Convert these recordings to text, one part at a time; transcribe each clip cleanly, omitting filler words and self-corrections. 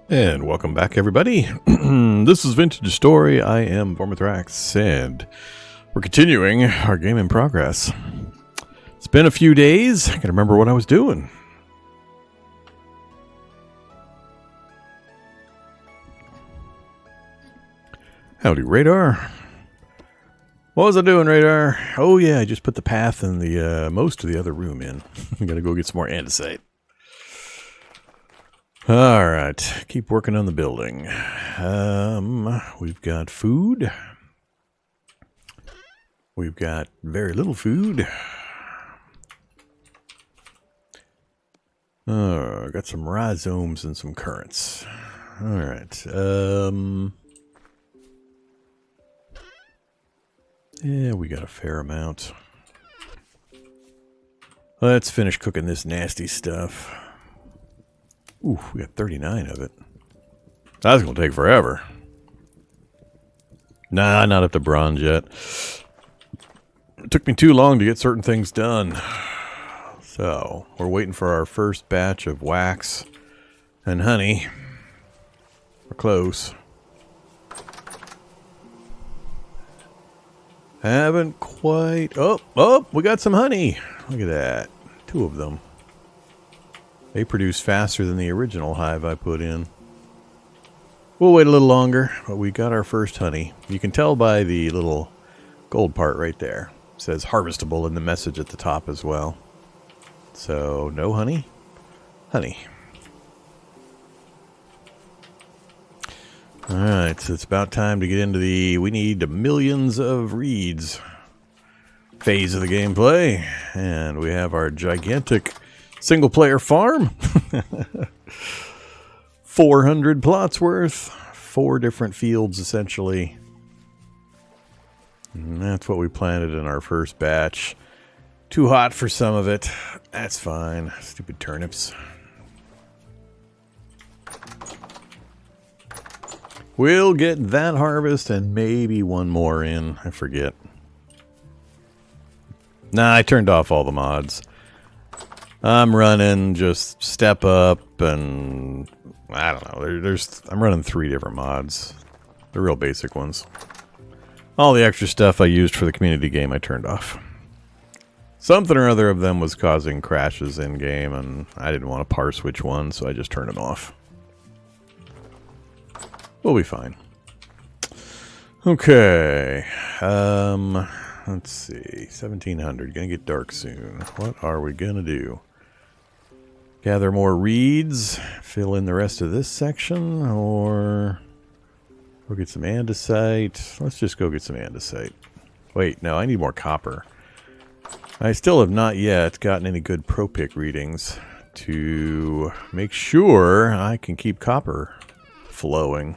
And welcome back, everybody. This is Vintage Story. I am Vormithrax, and we're continuing our game in progress. It's been a few days. I can remember what I was doing. Howdy, Radar. What was I doing, Radar? Oh, yeah, I just put the path in the most of the other room in. I'm going to go get some more andesite. All right, keep working on the building. We've got food. We've got very little food. Got some rhizomes and some currants. All right. Yeah, we got a fair amount. Let's finish cooking this nasty stuff. Ooh, we got 39 of it. That's going to take forever. Nah, not up to bronze yet. It took me too long to get certain things done. So, we're waiting for our first batch of wax and honey. We're close. Haven't quite... Oh, we got some honey. Look at that. 2 of them. They produce faster than the original hive I put in. We'll wait a little longer, but we got our first honey. You can tell by the little gold part right there. It says harvestable in the message at the top as well. So, no honey? Honey. Alright, so it's about time to get into the we need millions of reeds phase of the gameplay. And we have our gigantic single-player farm. 400 plots worth. 4 different fields, essentially. And that's what we planted in our first batch. Too hot for some of it. That's fine. Stupid turnips. We'll get that harvest and maybe one more in. I forget. Nah, I turned off all the mods. I'm running just step up and I don't know. I'm running 3 different mods. The real basic ones. All the extra stuff I used for the community game I turned off. Something or other of them was causing crashes in game and I didn't want to parse which one, so I just turned it off. We'll be fine. Okay. Let's see. 1700. Gonna get dark soon. What are we gonna do? Gather more reeds, fill in the rest of this section, or go get some andesite. Let's just go get some andesite. Wait, no, I need more copper. I still have not yet gotten any good pro-pick readings to make sure I can keep copper flowing.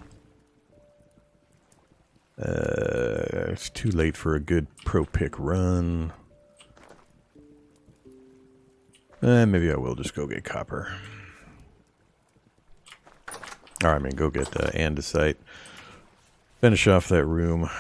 It's too late for a good pro-pick run. Maybe I will just go get copper. Or I mean, go get andesite. Finish off that room.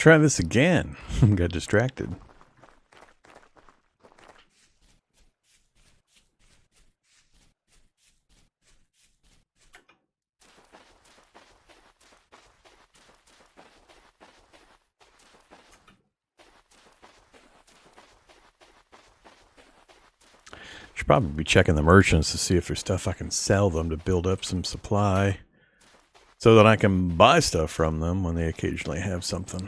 try this again. Got distracted. Should probably be checking the merchants to see if there's stuff I can sell them to build up some supply so that I can buy stuff from them when they occasionally have something.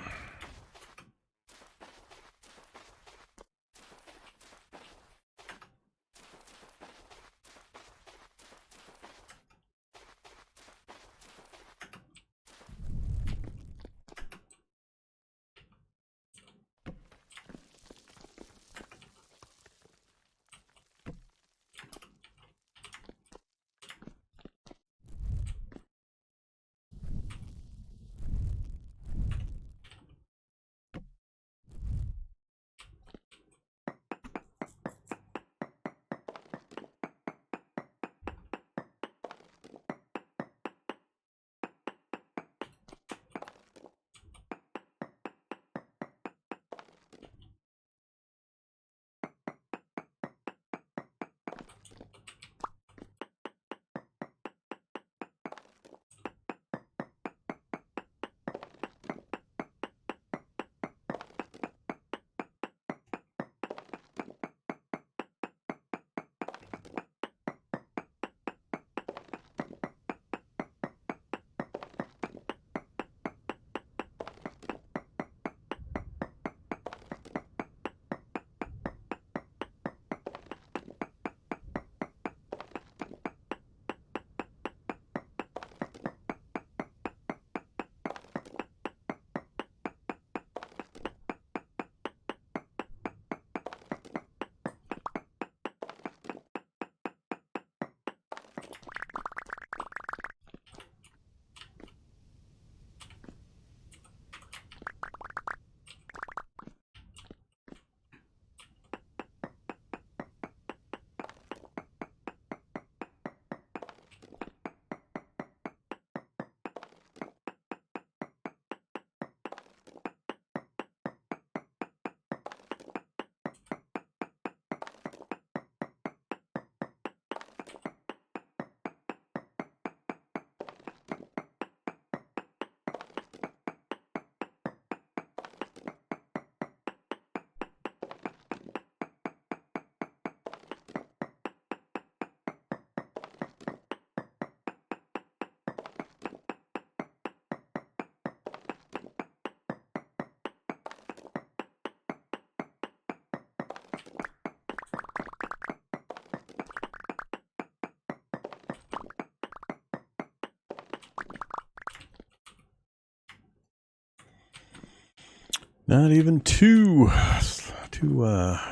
Not even two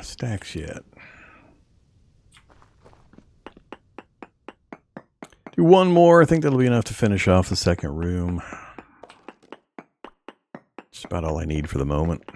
stacks yet. Do one more. I think that'll be enough to finish off the second room. Just about all I need for the moment.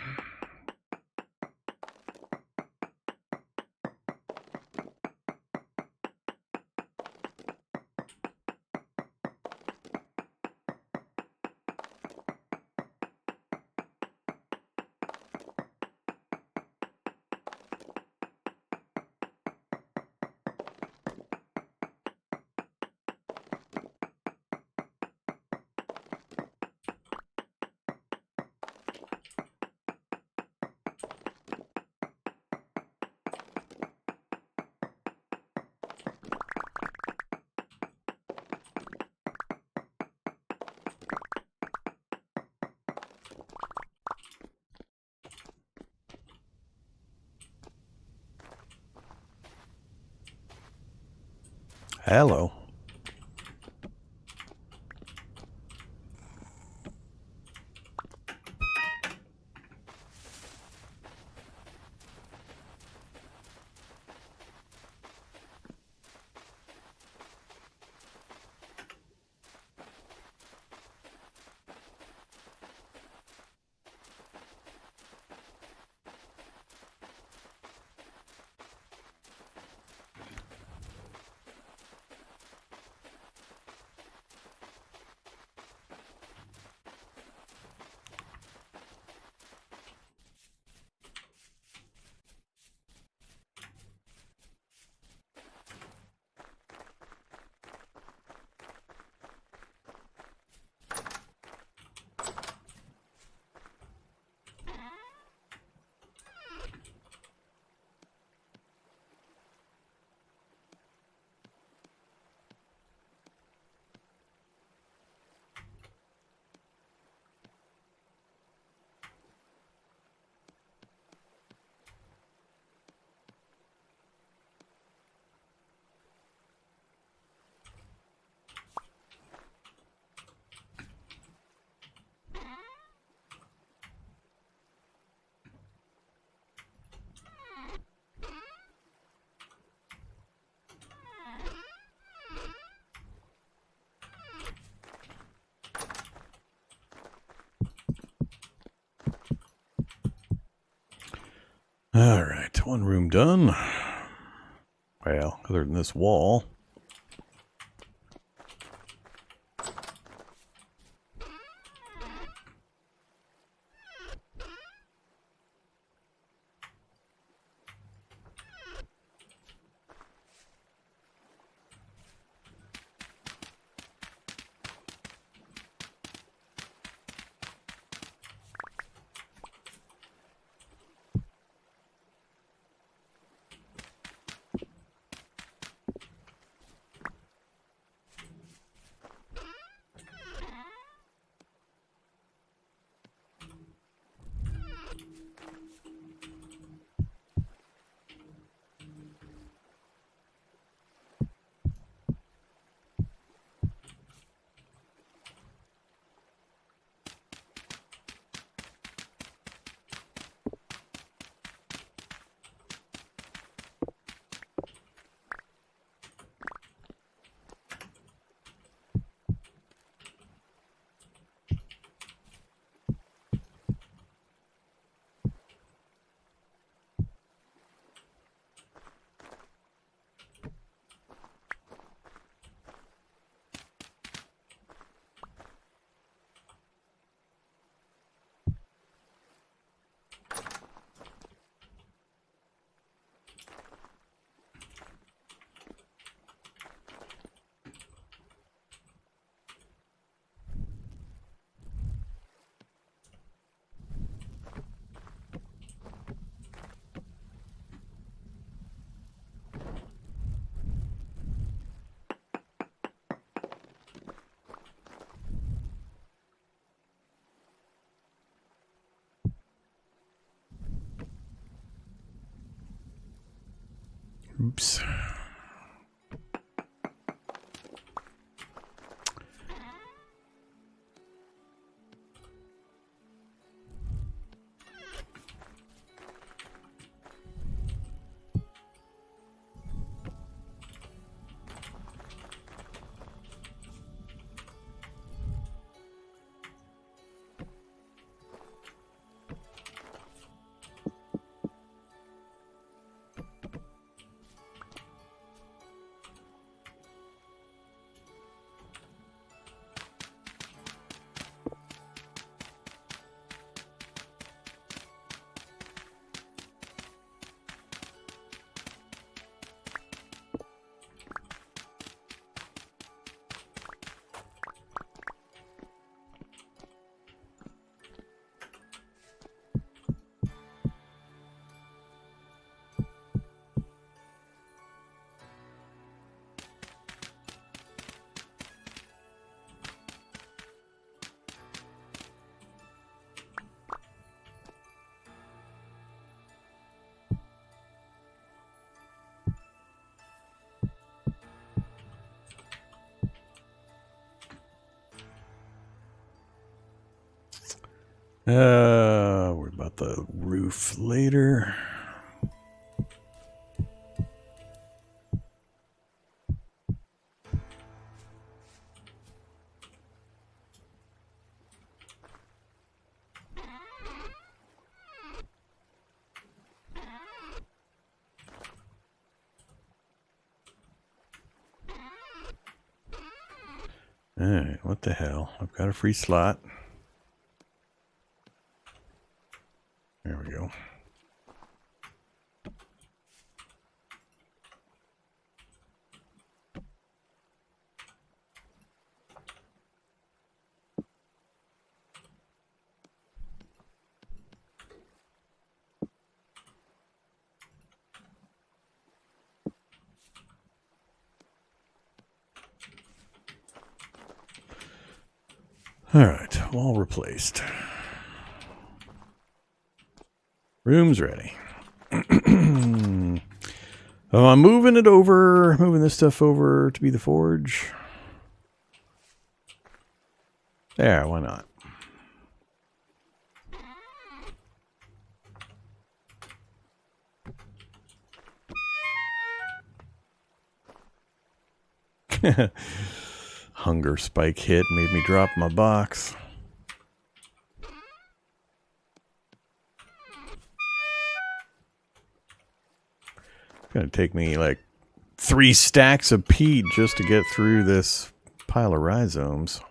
Hello. Alright, one room done. Well, other than this wall. Oops. Worry about the roof later. Alright, what the hell? I've got a free slot. There we go. Alright, wall replaced. Room's ready. I'm moving this stuff over to be the forge. Yeah, why not? Hunger spike hit, made me drop my box. It's going to take me like 3 stacks of peat just to get through this pile of rhizomes.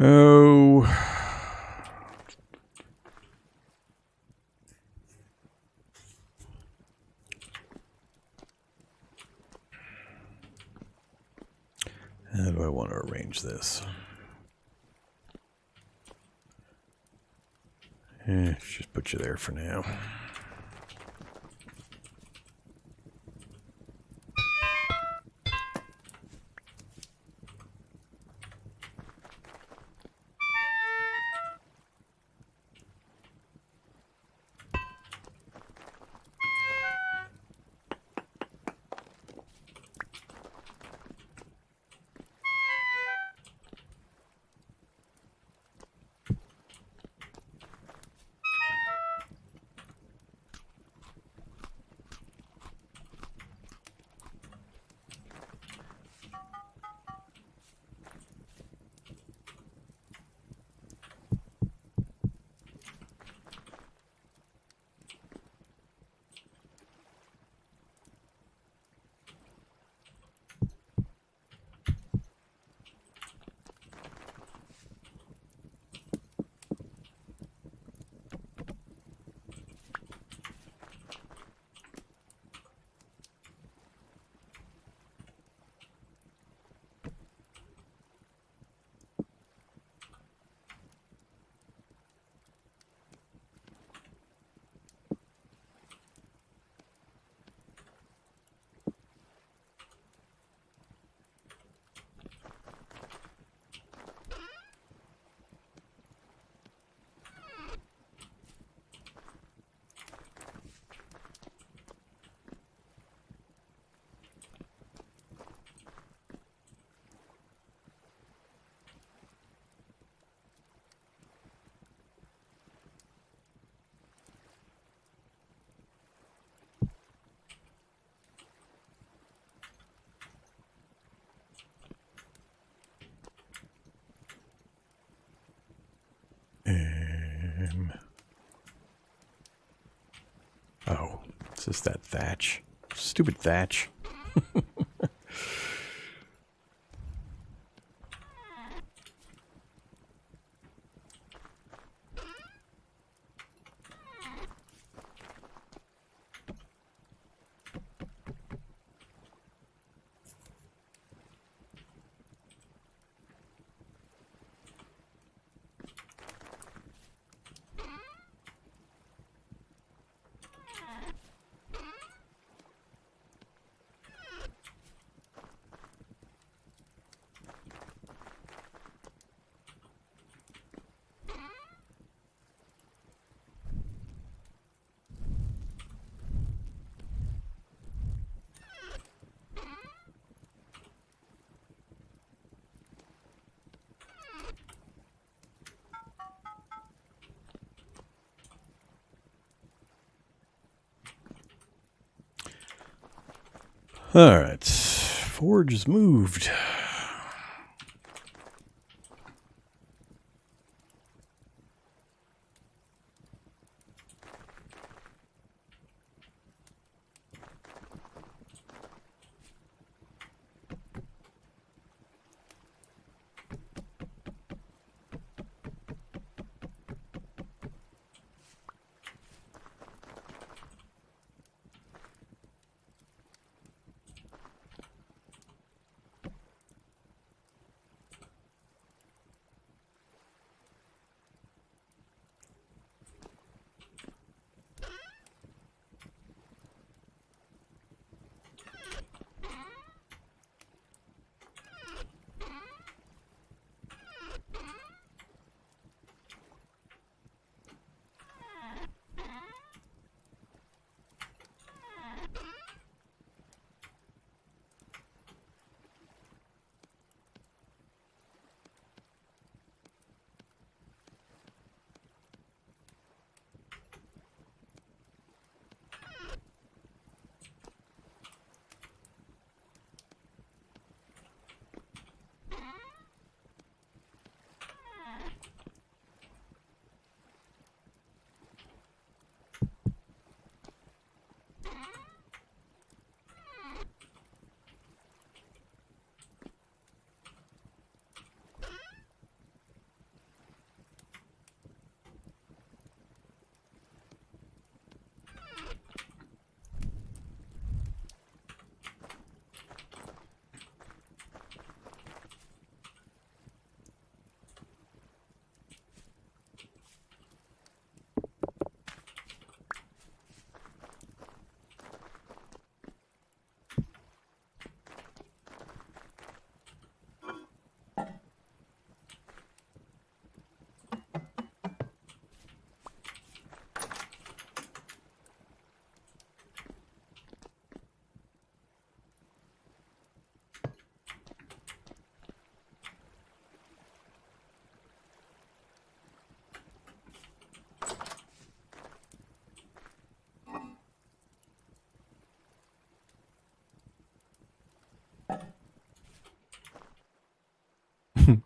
Oh. How do I want to arrange this? Just put you there for now. Oh, it's just that thatch. Stupid thatch. All right, forge is moved.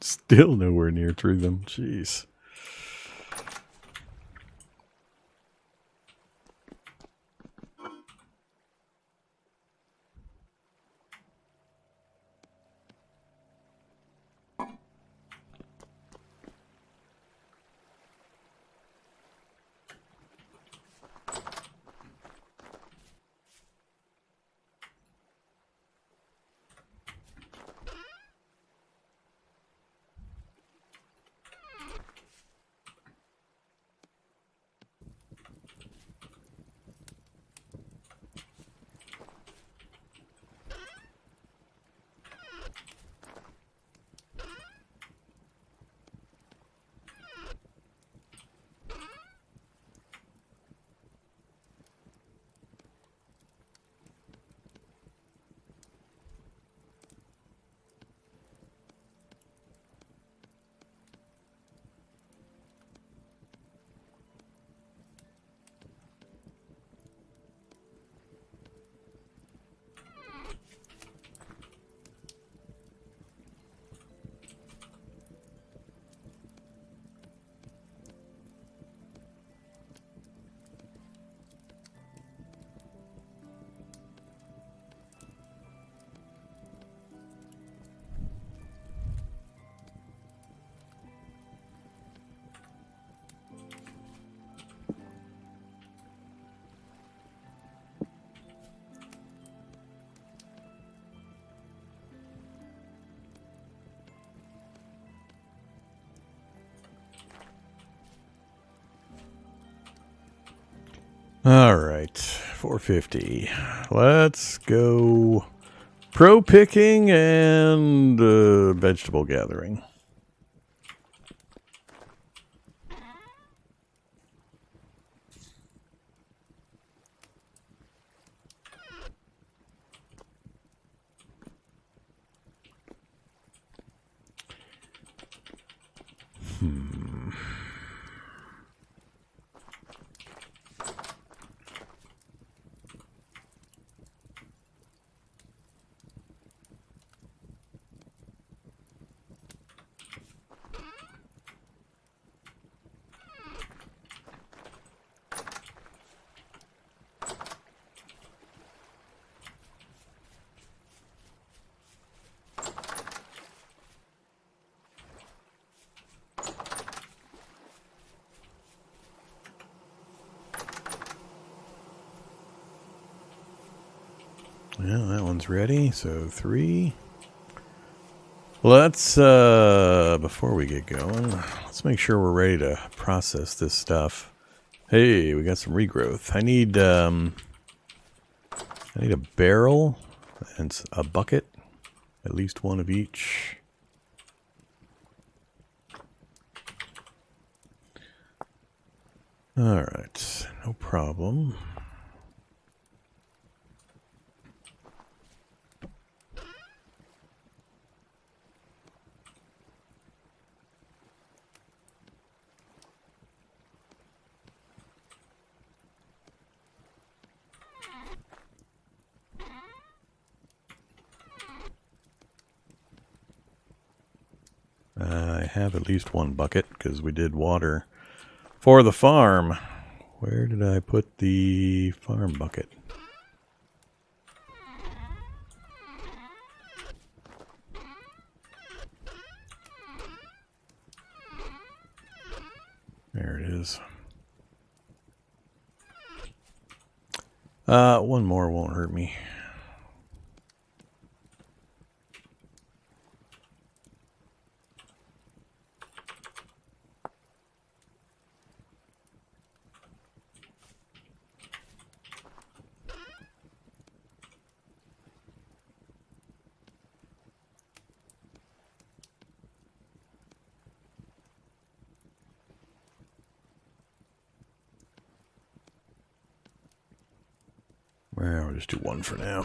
Still nowhere near through them. Jeez. All right, 450. Let's go pro picking and vegetable gathering. Yeah, that one's ready. So 3. Let's, before we get going, let's make sure we're ready to process this stuff. Hey, we got some regrowth. I need a barrel and a bucket, at least one of each. All right, no problem. I have at least one bucket because we did water for the farm. Where did I put the farm bucket? There it is. One more won't hurt me. Well, we'll just do one for now.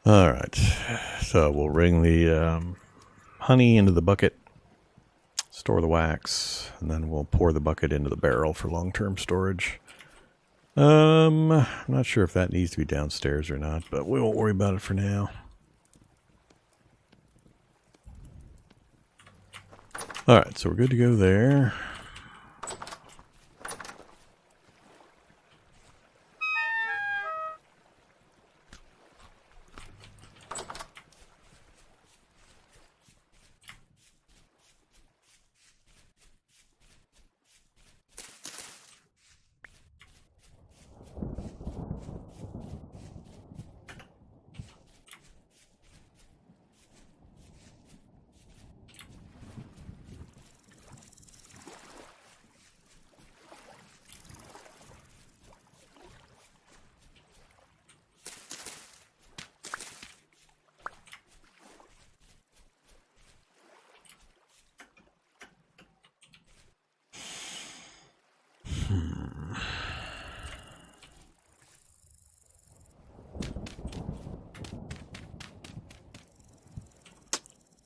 All right. So we'll ring the honey into the bucket, store the wax, and then we'll pour the bucket into the barrel for long-term storage. I'm not sure if that needs to be downstairs or not, but we won't worry about it for now. All right, so we're good to go there.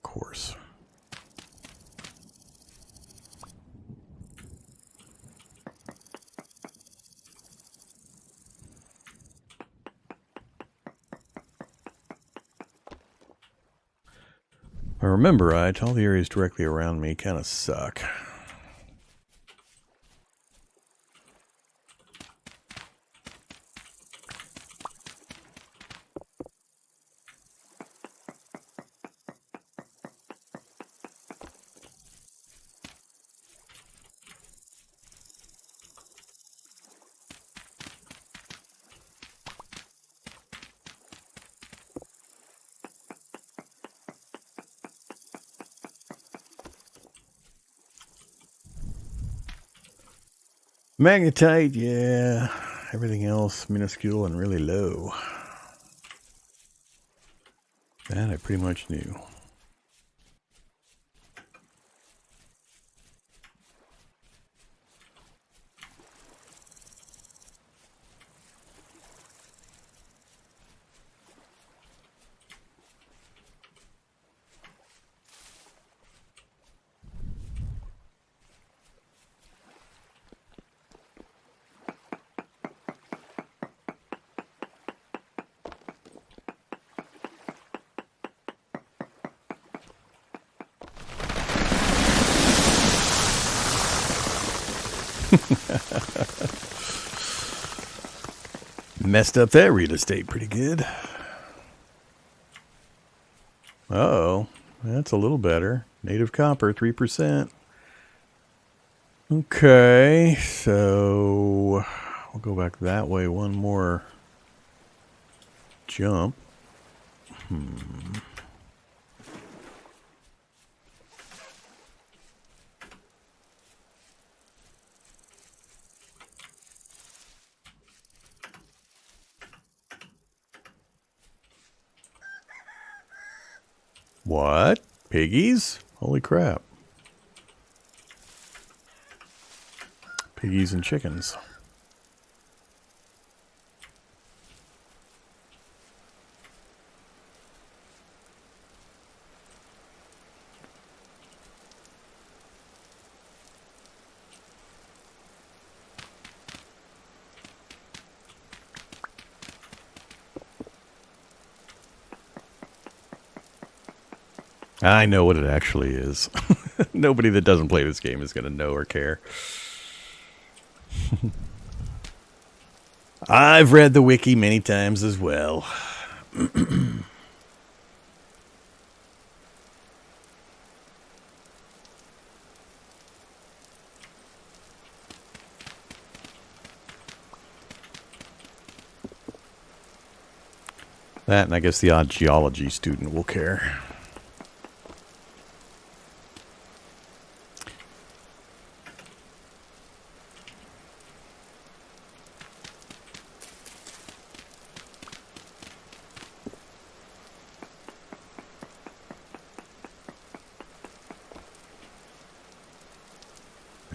Course. I remember right, all the areas directly around me kind of suck. Magnetite, yeah. Everything else minuscule and really low. That I pretty much knew. Messed up that real estate pretty good. Uh-oh. That's a little better. Native copper, 3%. Okay, so we'll go back that way one more jump. What? Piggies? Holy crap. Piggies and chickens. I know what it actually is. Nobody that doesn't play this game is going to know or care. I've read the wiki many times as well. That, and I guess the odd geology student will care.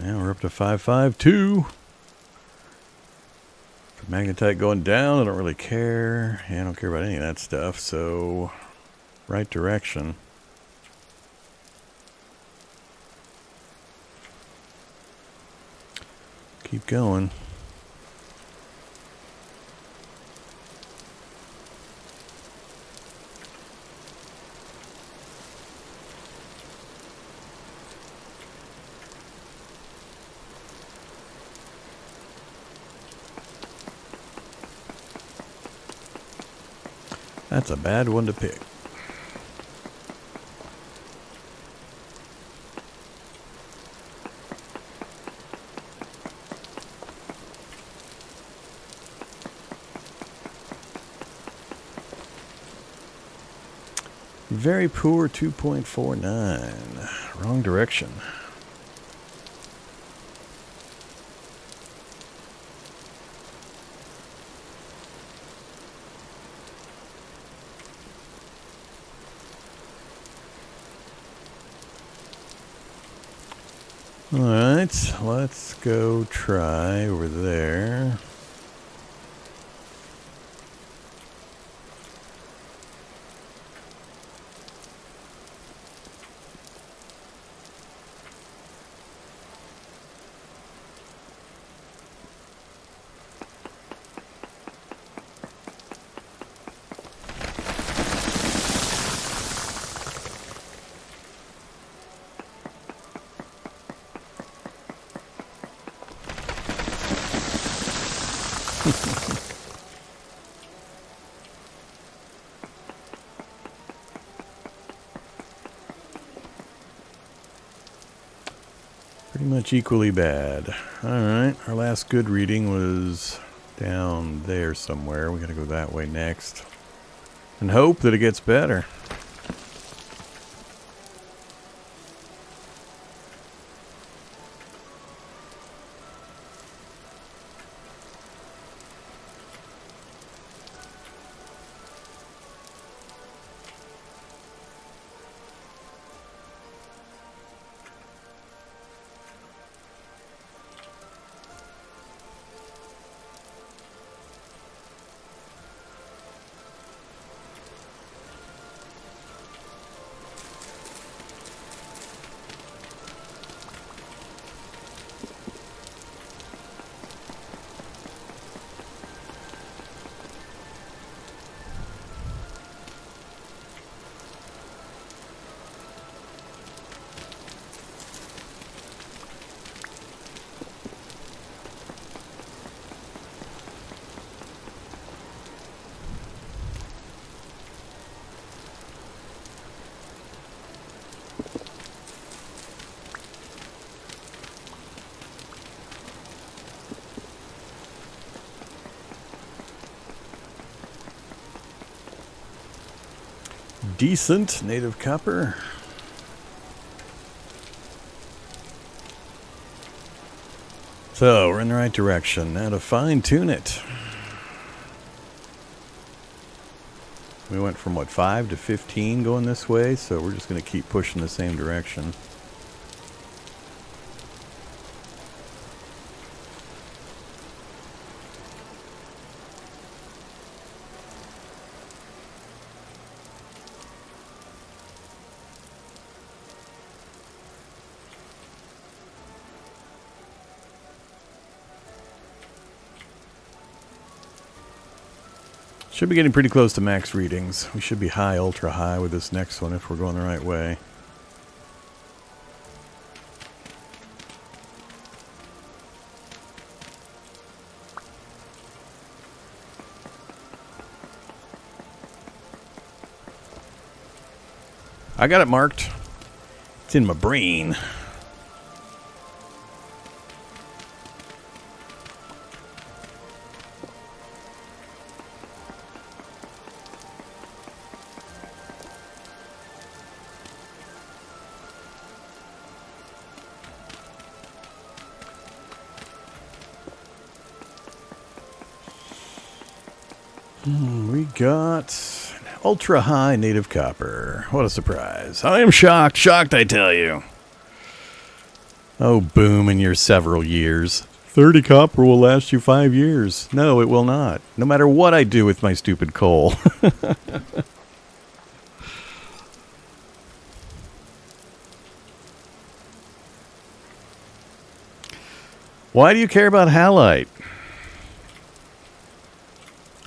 Yeah, we're up to 552. Magnetite going down, I don't really care. Yeah, I don't care about any of that stuff, so right direction. Keep going. That's a bad one to pick. Very poor 2.49. Wrong direction. Alright, let's go try over there. Pretty much equally bad. Alright, our last good reading was down there somewhere. We gotta go that way next. And hope that it gets better. Decent native copper. So we're in the right direction. Now to fine tune it. We went from what, 5 to 15 going this way, so we're just going to keep pushing the same direction. Should be getting pretty close to max readings. We should be high, ultra high with this next one if we're going the right way. I got it marked. It's in my brain. We got ultra high native copper. What a surprise. I am shocked. Shocked, I tell you. Oh, boom in your several years. 30 copper will last you 5 years. No, it will not. No matter what I do with my stupid coal. Why do you care about halite?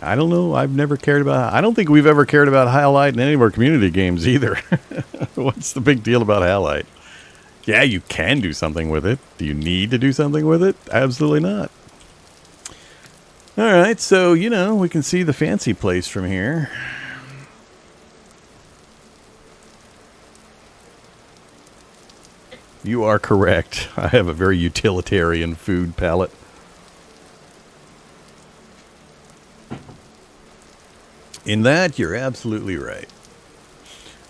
I don't know. I've never cared about... I don't think we've ever cared about halite in any of our community games either. What's the big deal about halite? Yeah, you can do something with it. Do you need to do something with it? Absolutely not. Alright, so, you know, we can see the fancy place from here. You are correct. I have a very utilitarian food palette. In that, you're absolutely right.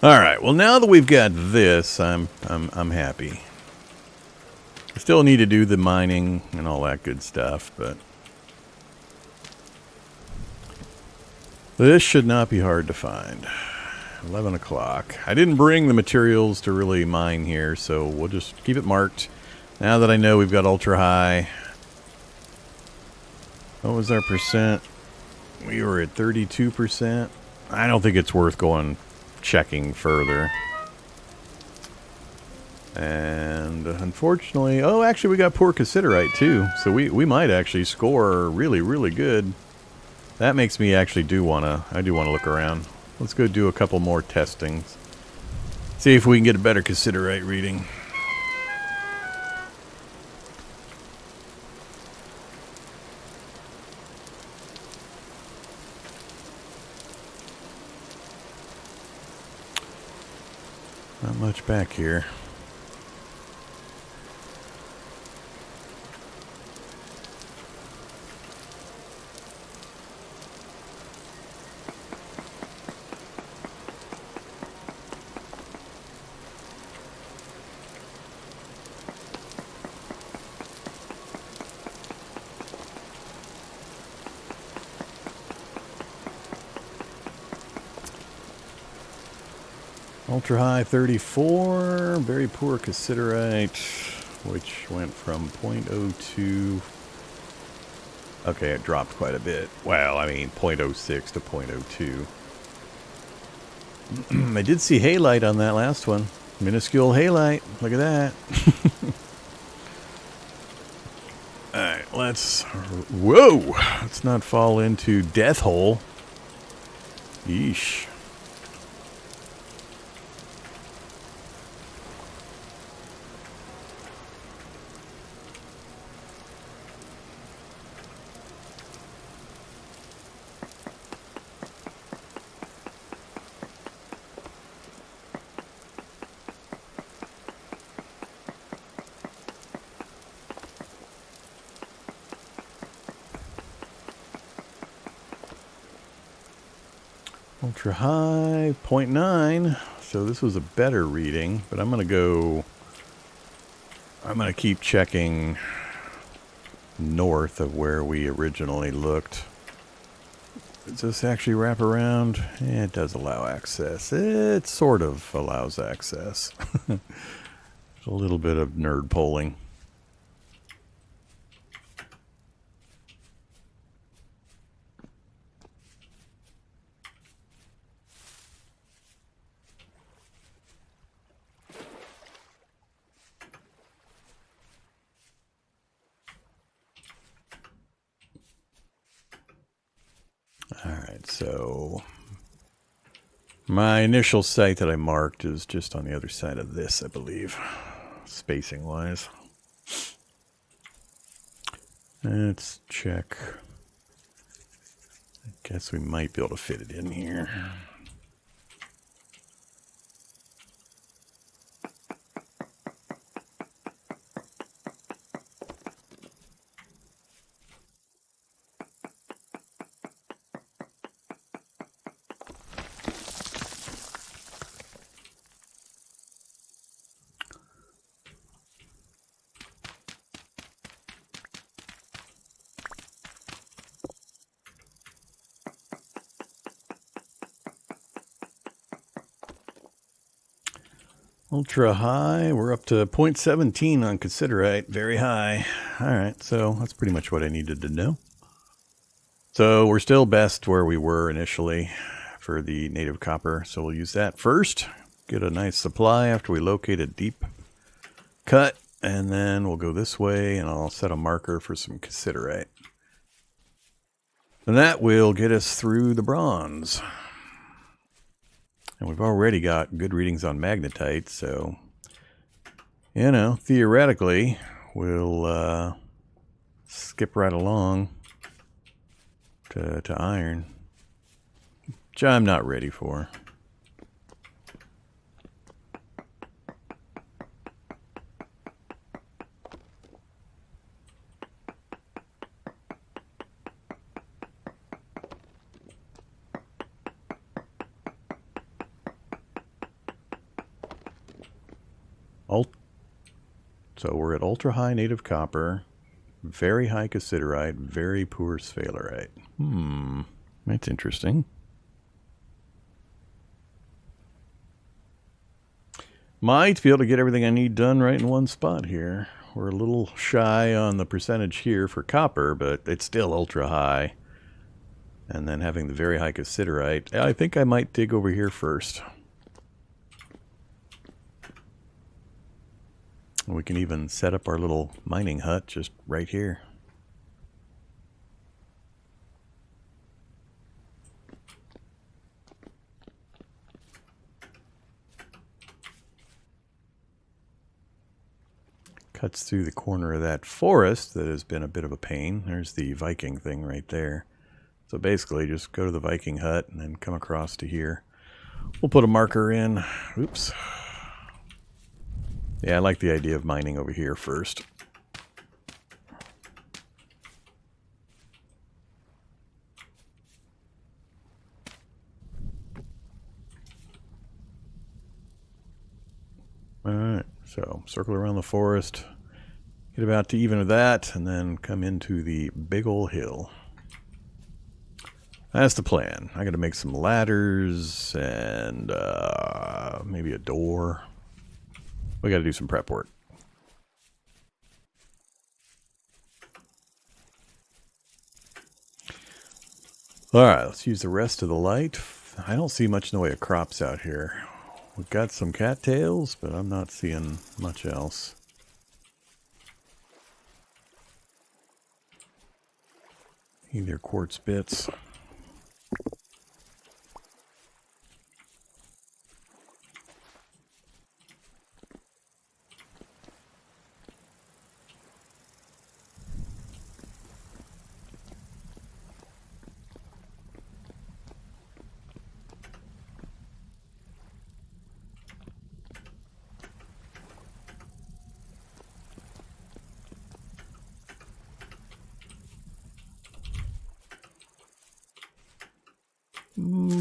Alright, well now that we've got this, I'm happy. I still need to do the mining and all that good stuff, but this should not be hard to find. 11 o'clock. I didn't bring the materials to really mine here, so we'll just keep it marked. Now that I know we've got ultra high. What was our percent? We were at 32%. I don't think it's worth going checking further. And unfortunately, oh, actually we got poor cassiterite too, so we might actually score really, really good. That makes me actually I do want to look around. Let's go do a couple more testings. See if we can get a better cassiterite reading. Not much back here. Ultra high 34, very poor cassiterite, which went from 0.02. Okay, it dropped quite a bit. Well, I mean 0.06 to 0.02. I did see halite on that last one. Minuscule halite. Look at that. Alright, let's... Whoa! Let's not fall into death hole. Yeesh. Ultra high, 0.9. So this was a better reading, but I'm going to keep checking north of where we originally looked. Does this actually wrap around? It does allow access. It sort of allows access. A little bit of nerd polling. Alright, so my initial site that I marked is just on the other side of this, I believe, spacing wise. Let's check. I guess we might be able to fit it in here. Ultra high. We're up to 0.17 on considerite. Very high. All right, so that's pretty much what I needed to know. So we're still best where we were initially for the native copper. So we'll use that first. Get a nice supply after we locate a deep cut. And then we'll go this way and I'll set a marker for some considerite. And that will get us through the bronze. And we've already got good readings on magnetite, so, you know, theoretically, we'll skip right along to iron, which I'm not ready for. So we're at ultra high native copper, very high considerite, very poor sphalerite. That's interesting. Might be able to get everything I need done right in one spot here. We're a little shy on the percentage here for copper, but it's still ultra high. And then having the very high considerite, I think I might dig over here first. We can even set up our little mining hut just right here. Cuts through the corner of that forest that has been a bit of a pain. There's the Viking thing right there. So basically just go to the Viking hut and then come across to here. We'll put a marker in. Oops. Yeah, I like the idea of mining over here first. Alright, so circle around the forest, get about to even with that, and then come into the big ol' hill. That's the plan. I gotta make some ladders and maybe a door. We gotta do some prep work. Alright, let's use the rest of the light. I don't see much in the way of crops out here. We've got some cattails, but I'm not seeing much else. Either quartz bits.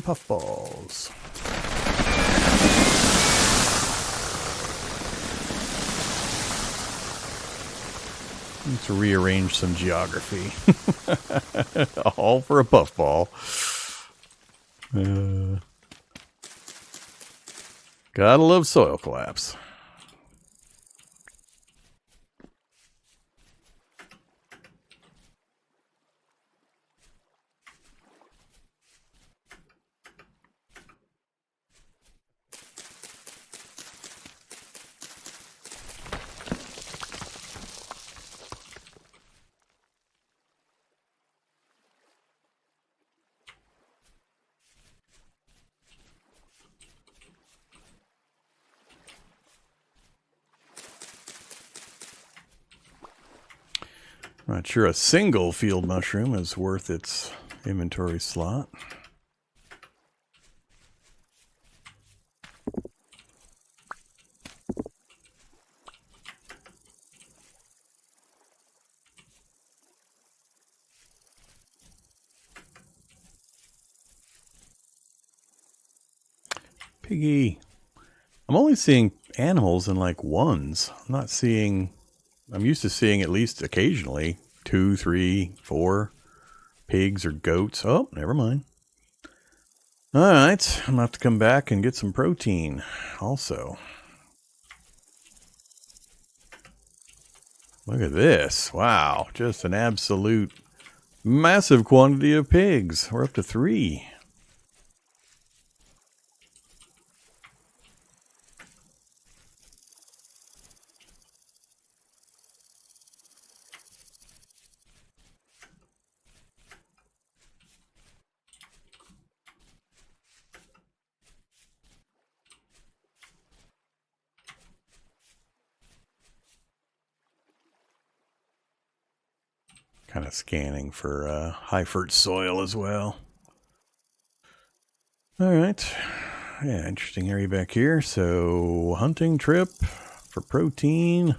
Puffballs. Need to rearrange some geography. All for a puffball. Gotta love soil collapse. Not sure a single field mushroom is worth its inventory slot. Piggy. I'm only seeing animals in like ones. I'm not seeing... I'm used to seeing at least occasionally 2, 3, 4 pigs or goats. Oh, never mind. All right, I'm going to have to come back and get some protein also. Look at this. Wow. Just an absolute massive quantity of pigs. We're up to 3. Kind of scanning for high-fert soil as well. All right. Yeah, interesting area back here. So, hunting trip for protein.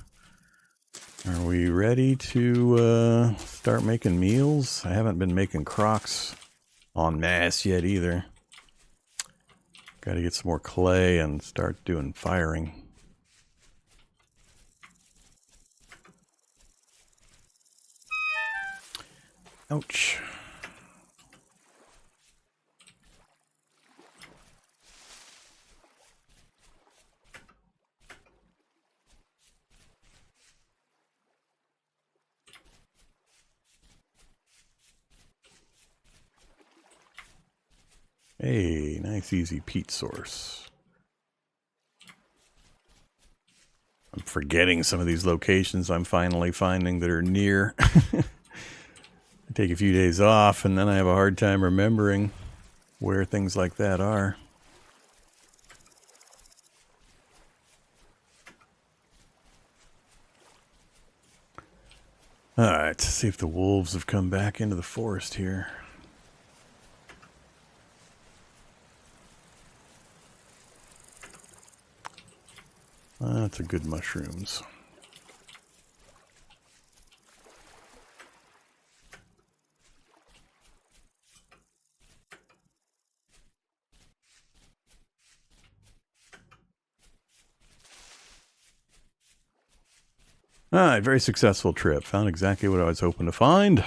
Are we ready to start making meals? I haven't been making crocs en masse yet either. Got to get some more clay and start doing firing. Ouch. Hey, nice easy peat source. I'm forgetting some of these locations I'm finally finding that are near. I take a few days off and then I have a hard time remembering where things like that are. Alright, let's see if the wolves have come back into the forest here. That's a good mushrooms. Alright, very successful trip. Found exactly what I was hoping to find.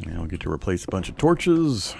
Now we'll get to replace a bunch of torches.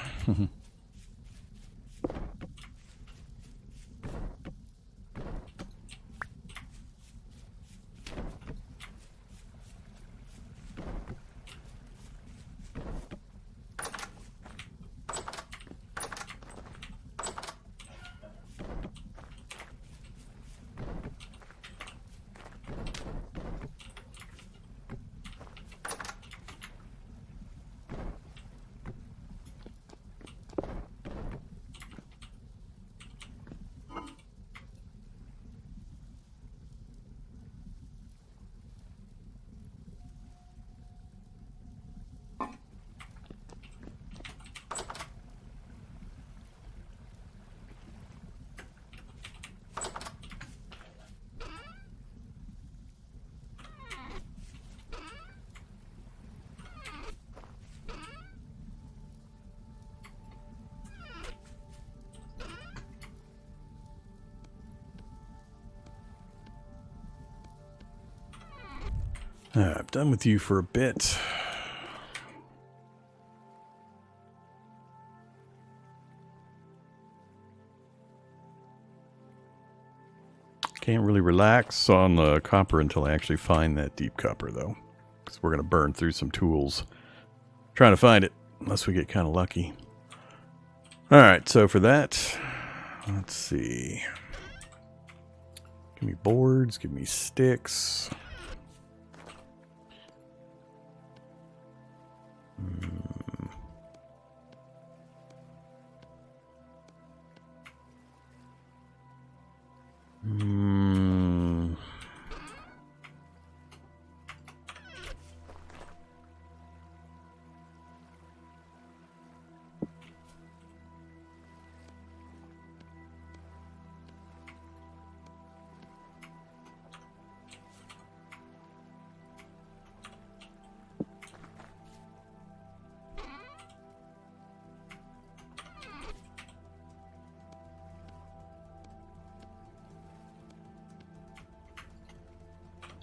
I'm done with you for a bit. Can't really relax on the copper until I actually find that deep copper, though. Because we're going to burn through some tools trying to find it, unless we get kind of lucky. Alright, so for that, let's see. Give me boards, give me sticks.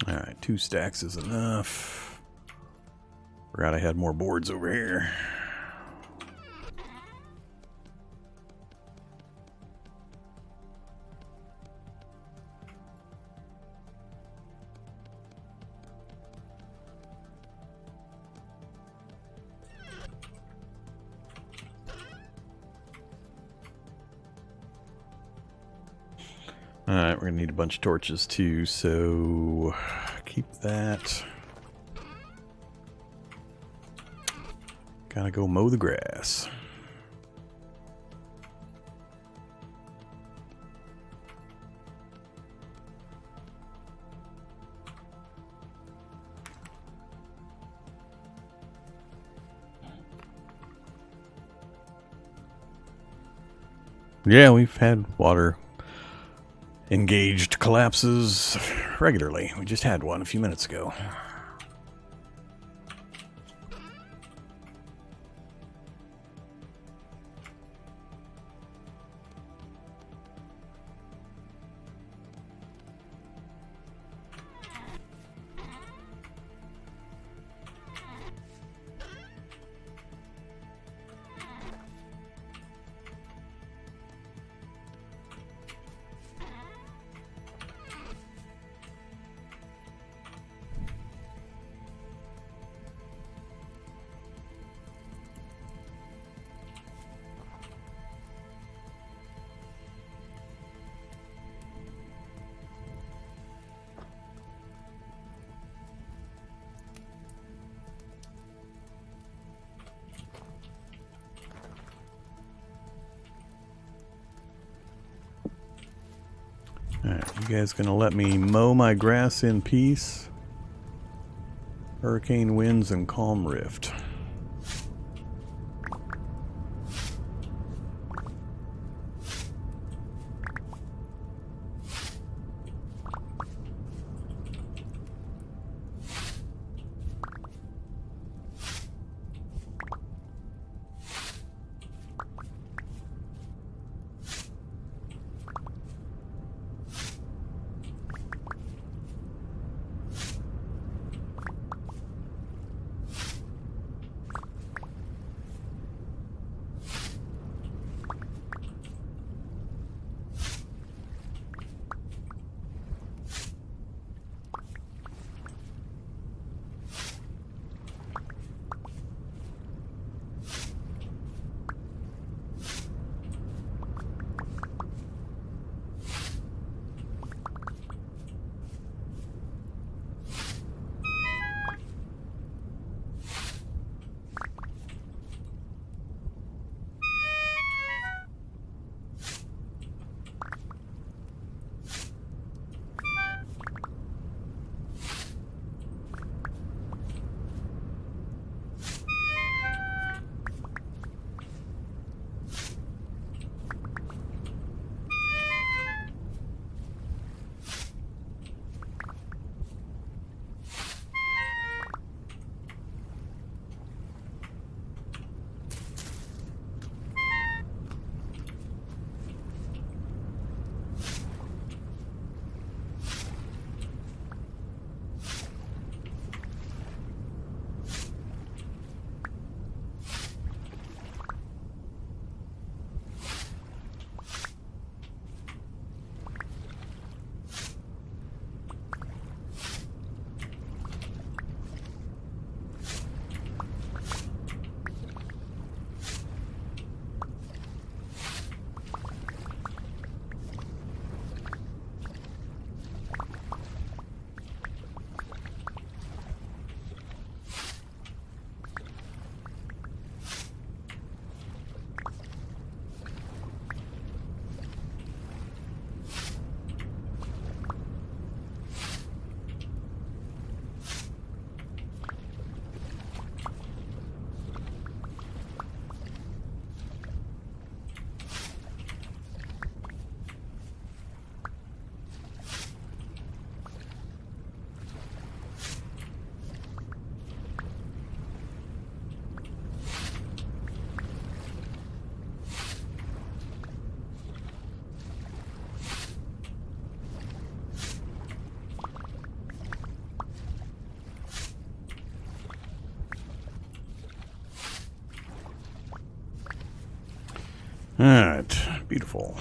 Alright, 2 stacks is enough. Forgot I had more boards over here. Alright, we're going to need a bunch of torches too, so keep that. Gotta go mow the grass. Yeah, we've had water engaged collapses regularly. We just had one a few minutes ago. Alright, you guys gonna let me mow my grass in peace? Hurricane winds and calm rift. Alright, beautiful.